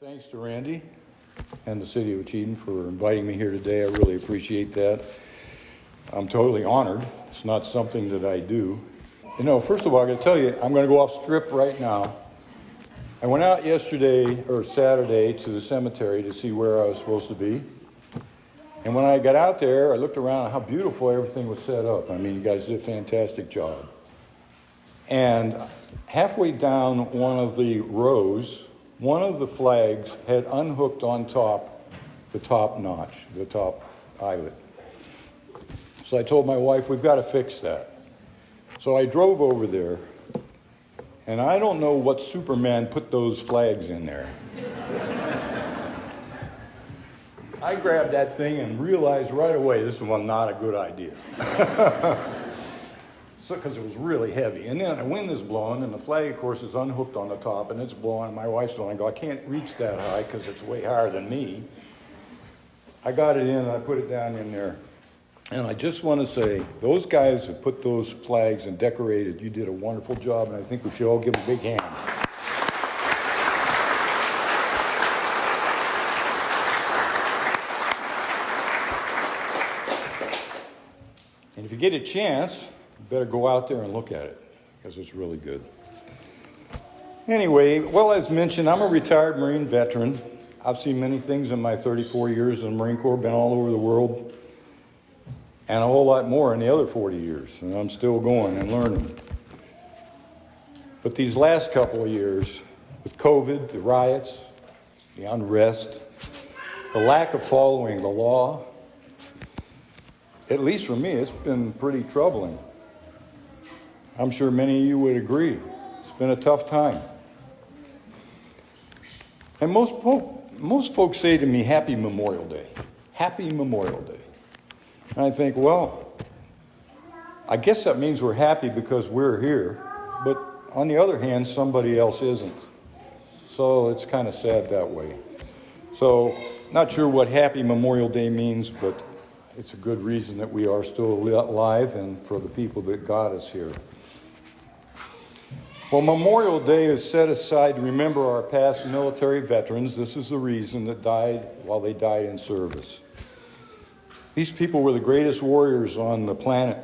Thanks to Randy and the city of Ocheyedan for inviting me here today. I really appreciate that. I'm totally honored. It's not something that I do. You know, first of all, I got to tell you, I'm going to go off script right now. I went out yesterday or Saturday to the cemetery to see where I was supposed to be. And when I got out there, I looked around at how beautiful everything was set up. I mean, you guys did a fantastic job. And halfway down one of the rows, one of the flags had unhooked on top, the top notch, the top eyelet. So I told my wife, we've got to fix that. So I drove over there, and I don't know what Superman put those flags in there. I grabbed that thing and realized right away this was not a good idea. Because it was really heavy. And then the wind is blowing, and the flag, of course, is unhooked on the top, and it's blowing. And my wife's going, I go, I can't reach that high because it's way higher than me. I got it in, and I put it down in there. And I just want to say, those guys that put those flags and decorated, you did a wonderful job, and I think we should all give them a big hand. And if you get a chance, you better go out there and look at it, because it's really good. Anyway, well, as mentioned, I'm a retired Marine veteran. I've seen many things in my 34 years in the Marine Corps, been all over the world, and a whole lot more in the other 40 years, and I'm still going and learning. But these last couple of years, with COVID, the riots, the unrest, the lack of following the law, at least for me, it's been pretty troubling. I'm sure many of you would agree. It's been a tough time. And most folks say to me, Happy Memorial Day. Happy Memorial Day. And I think, well, I guess that means we're happy because we're here. But on the other hand, somebody else isn't. So it's kind of sad that way. So not sure what Happy Memorial Day means, but it's a good reason that we are still alive and for the people that got us here. Well, Memorial Day is set aside to remember our past military veterans. This is the reason that died while they died in service. These people were the greatest warriors on the planet.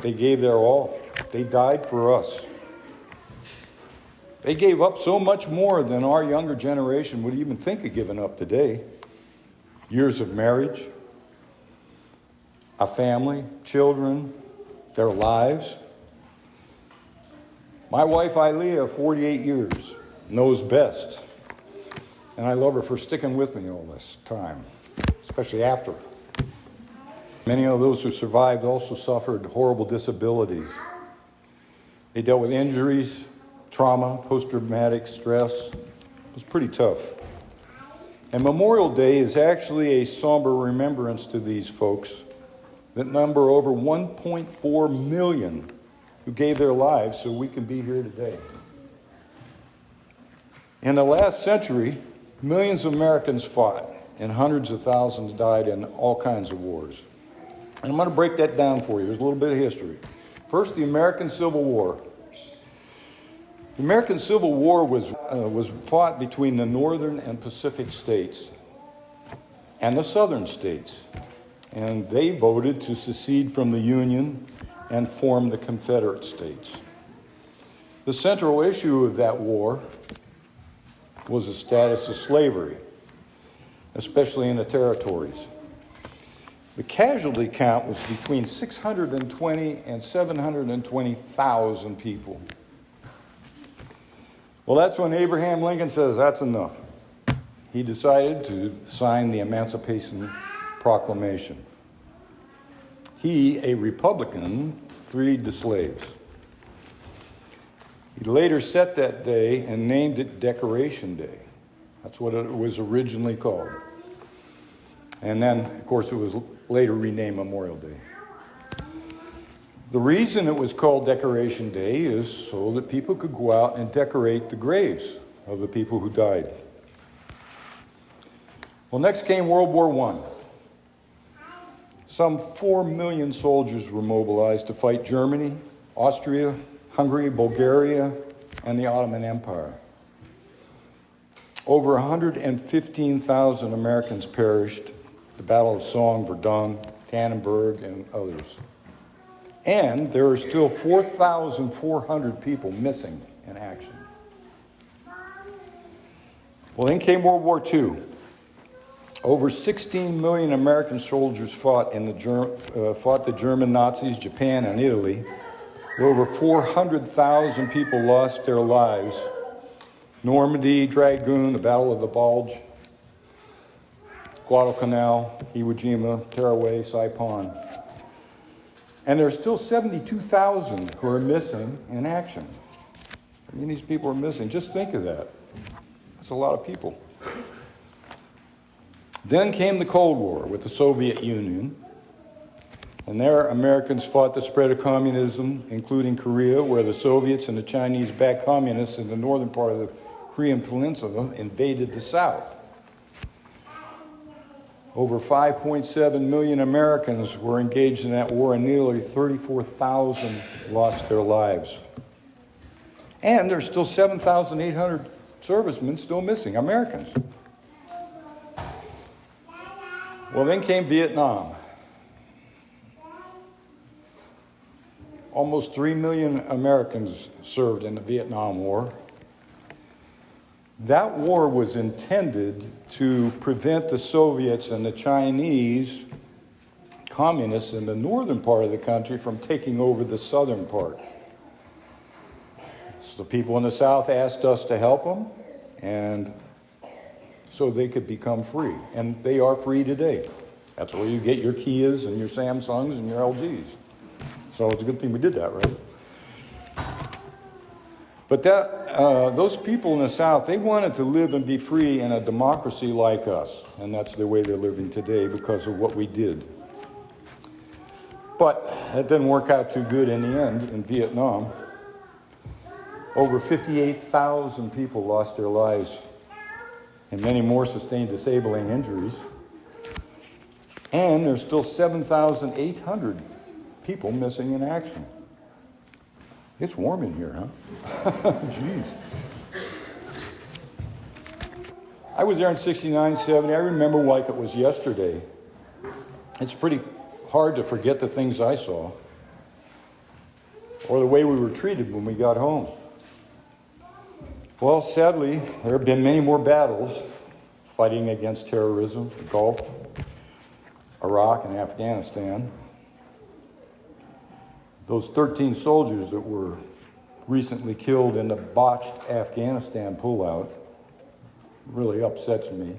They gave their all. They died for us. They gave up so much more than our younger generation would even think of giving up today. Years of marriage, a family, children, their lives. My wife, Ilea, 48 years, knows best. And I love her for sticking with me all this time, especially after. Many of those who survived also suffered horrible disabilities. They dealt with injuries, trauma, post-traumatic stress. It was pretty tough. And Memorial Day is actually a somber remembrance to these folks that number over 1.4 million who gave their lives so we can be here today. In the last century, millions of Americans fought and hundreds of thousands died in all kinds of wars. And I'm going to break that down for you. There's a little bit of history. First, the American Civil War. The American Civil War was fought between the northern and Pacific states and the southern states. And they voted to secede from the Union and form the Confederate States. The central issue of that war was the status of slavery, especially in the territories. The casualty count was between 620 and 720,000 people. Well, that's when Abraham Lincoln says, that's enough. He decided to sign the Emancipation Proclamation. He, a Republican, freed the slaves. He later set that day and named it Decoration Day. That's what it was originally called. And then, of course, it was later renamed Memorial Day. The reason it was called Decoration Day is so that people could go out and decorate the graves of the people who died. Well, next came World War I. Some 4 million soldiers were mobilized to fight Germany, Austria, Hungary, Bulgaria, and the Ottoman Empire. Over 115,000 Americans perished. The Battle of Somme, Verdun, Tannenberg, and others. And there are still 4,400 people missing in action. Well, then came World War II. Over 16 million American soldiers fought the German Nazis, Japan, and Italy. Over 400,000 people lost their lives. Normandy, Dragoon, the Battle of the Bulge, Guadalcanal, Iwo Jima, Teruel, Saipan. And there's still 72,000 who are missing in action. I mean, these people are missing. Just think of that. That's a lot of people. Then came the Cold War with the Soviet Union. And there, Americans fought the spread of communism, including Korea, where the Soviets and the Chinese-backed communists in the northern part of the Korean Peninsula invaded the South. Over 5.7 million Americans were engaged in that war, and nearly 34,000 lost their lives. And there's still 7,800 servicemen still missing, Americans. Well, then came Vietnam. Almost 3 million Americans served in the Vietnam War. That war was intended to prevent the Soviets and the Chinese communists in the northern part of the country from taking over the southern part. So the people in the South asked us to help them, and so they could become free. And they are free today. That's where you get your Kias and your Samsungs and your LGs. So it's a good thing we did that, right? But those people in the South, they wanted to live and be free in a democracy like us. And that's the way they're living today because of what we did. But that didn't work out too good in the end in Vietnam. Over 58,000 people lost their lives, and many more sustained disabling injuries. And there's still 7,800 people missing in action. It's warm in here, huh? Jeez. I was there in 69, 70. I remember like it was yesterday. It's pretty hard to forget the things I saw or the way we were treated when we got home. Well, sadly, there have been many more battles fighting against terrorism, the Gulf, Iraq, and Afghanistan. Those 13 soldiers that were recently killed in the botched Afghanistan pullout really upsets me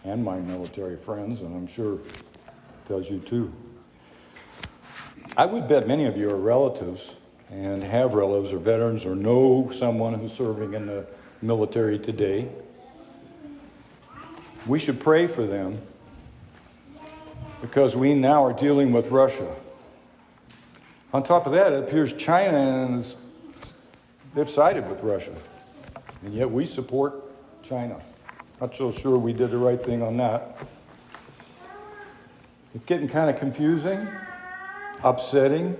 and my military friends, and I'm sure does you too. I would bet many of you are relatives and have relatives or veterans or know someone who's serving in the military today. We should pray for them because we now are dealing with Russia. On top of that, it appears China they've sided with Russia, and yet we support China. Not so sure we did the right thing on that. It's getting kind of confusing, upsetting,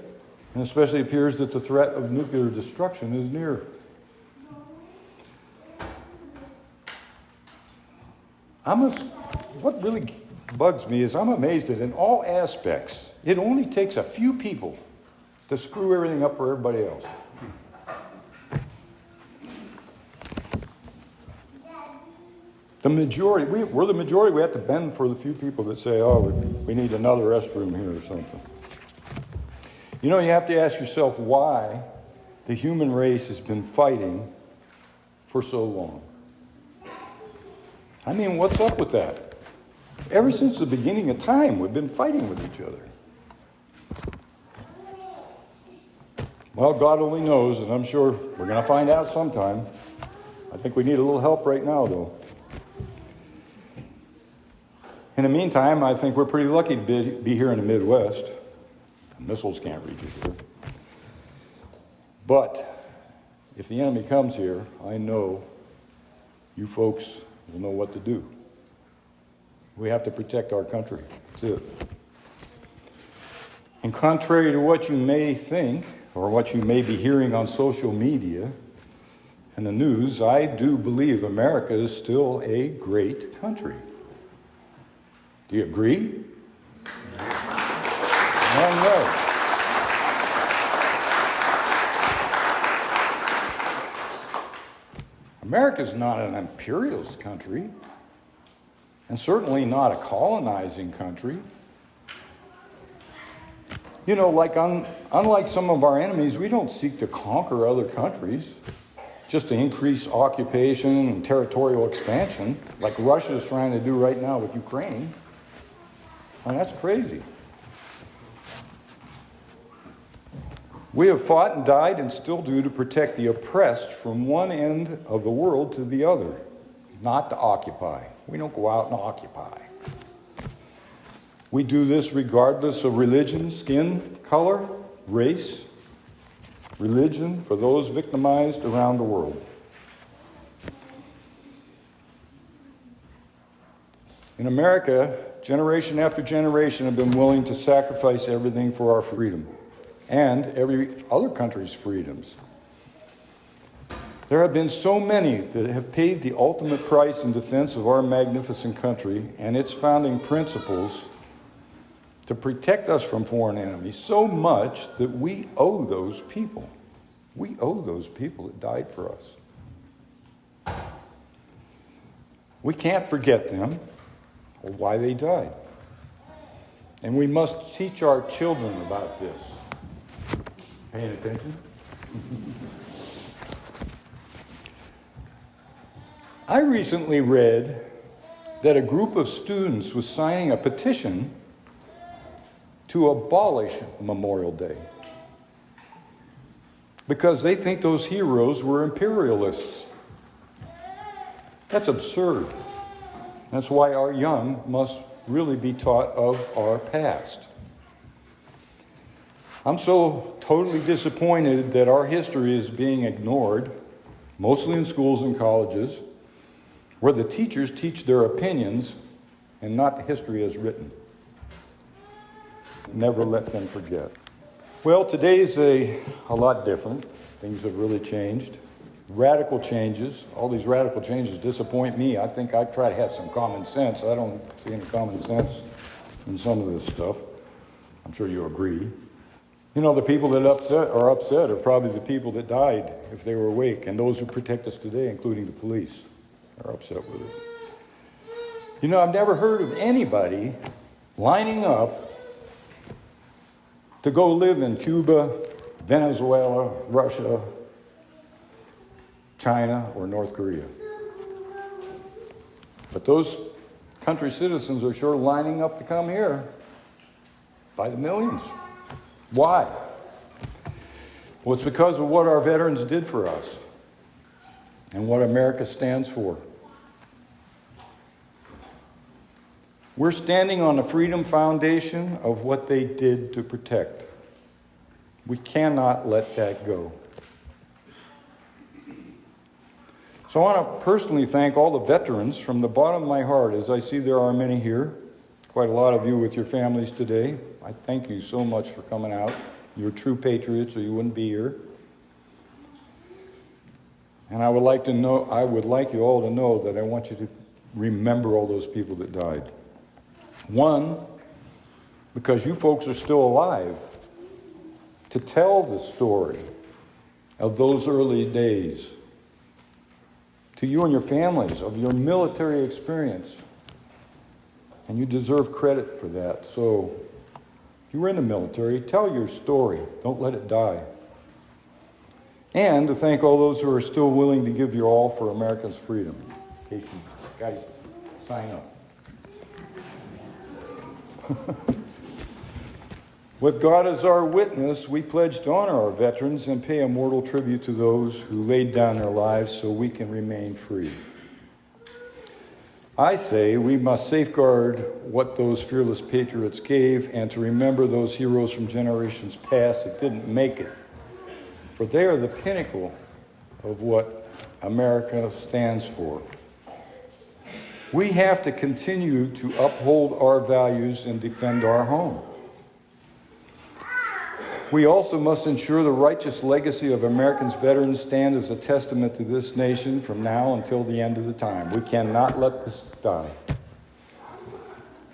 and especially appears that the threat of nuclear destruction is near. What really bugs me is I'm amazed that in all aspects, it only takes a few people to screw everything up for everybody else. The majority, we're the majority, we have to bend for the few people that say, oh, we need another restroom here or something. You know, you have to ask yourself why the human race has been fighting for so long. I mean, what's up with that? Ever since the beginning of time, we've been fighting with each other. Well, God only knows, and I'm sure we're going to find out sometime. I think we need a little help right now, though. In the meantime, I think we're pretty lucky to be here in the Midwest. The missiles can't reach us here. But if the enemy comes here, I know you folks will know what to do. We have to protect our country. That's it. And contrary to what you may think, or what you may be hearing on social media, and the news, I do believe America is still a great country. Do you agree? All right. America's not an imperialist country, and certainly not a colonizing country. You know, unlike some of our enemies, we don't seek to conquer other countries just to increase occupation and territorial expansion, like Russia's trying to do right now with Ukraine. And that's crazy. We have fought and died and still do to protect the oppressed from one end of the world to the other, not to occupy. We don't go out and occupy. We do this regardless of religion, skin color, race, religion for those victimized around the world. In America, generation after generation have been willing to sacrifice everything for our freedom and every other country's freedoms. There have been so many that have paid the ultimate price in defense of our magnificent country and its founding principles to protect us from foreign enemies, so much that we owe those people. We owe those people that died for us. We can't forget them or why they died. And we must teach our children about this. Paying attention? I recently read that a group of students was signing a petition to abolish Memorial Day because they think those heroes were imperialists. That's absurd. That's why our young must really be taught of our past. I'm so totally disappointed that our history is being ignored, mostly in schools and colleges, where the teachers teach their opinions and not history as written. Never let them forget. Well, today's a lot different. Things have really changed. Radical changes. All these radical changes disappoint me. I think I try to have some common sense. I don't see any common sense in some of this stuff. I'm sure you agree. You know, the people that are upset are probably the people that died if they were awake, and those who protect us today, including the police, are upset with it. You know, I've never heard of anybody lining up to go live in Cuba, Venezuela, Russia, China, or North Korea. But those country citizens are sure lining up to come here by the millions. Why? Well, it's because of what our veterans did for us and what America stands for. We're standing on the freedom foundation of what they did to protect. We cannot let that go. So I want to personally thank all the veterans from the bottom of my heart, as I see there are many here, quite a lot of you with your families today. I thank you so much for coming out. You're true patriots or you wouldn't be here. And I would like you all to know that I want you to remember all those people that died. One, because you folks are still alive to tell the story of those early days to you and your families, of your military experience. And you deserve credit for that. So if you were in the military, tell your story. Don't let it die. And to thank all those who are still willing to give your all for America's freedom. In case you got to sign up. With God as our witness, we pledge to honor our veterans and pay a mortal tribute to those who laid down their lives so we can remain free. I say we must safeguard what those fearless patriots gave and to remember those heroes from generations past that didn't make it. For they are the pinnacle of what America stands for. We have to continue to uphold our values and defend our home. We also must ensure the righteous legacy of Americans' veterans stand as a testament to this nation from now until the end of the time. We cannot let this die.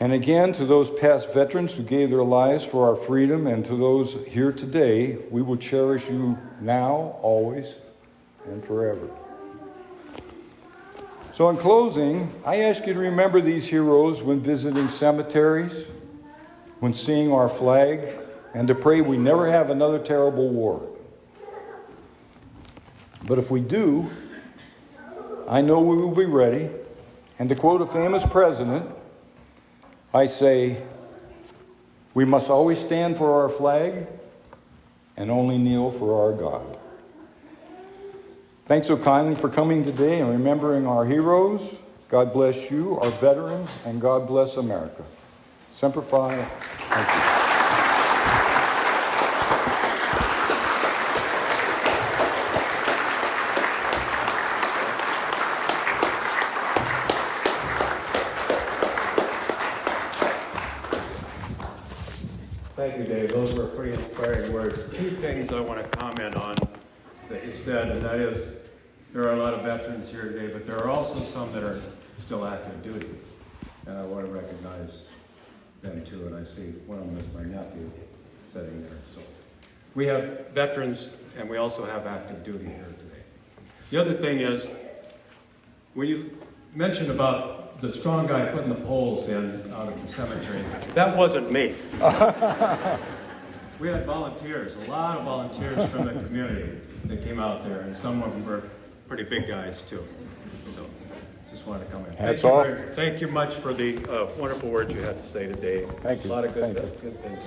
And again, to those past veterans who gave their lives for our freedom, and to those here today, we will cherish you now, always, and forever. So in closing, I ask you to remember these heroes when visiting cemeteries, when seeing our flag, and to pray we never have another terrible war. But if we do, I know we will be ready. And to quote a famous president, I say, we must always stand for our flag and only kneel for our God. Thanks so kindly for coming today and remembering our heroes. God bless you, our veterans, and God bless America. Semper Fi. Thank you. Thank you, Dave. Those were pretty inspiring words. Two things I want to comment on that you said, and that is there are a lot of veterans here today, but there are also some that are still active duty. And I want to recognize them too, and I see one of them is my nephew sitting there. So we have veterans, and we also have active duty here today. The other thing is, when you mentioned about the strong guy putting the poles in out of the cemetery, that wasn't me. We had volunteers, a lot of volunteers from the community that came out there, and some of them were pretty big guys too. So just wanted to come in. Hats off. Thank you much for the wonderful words you had to say today. Thank you. A lot of good Thank you. things.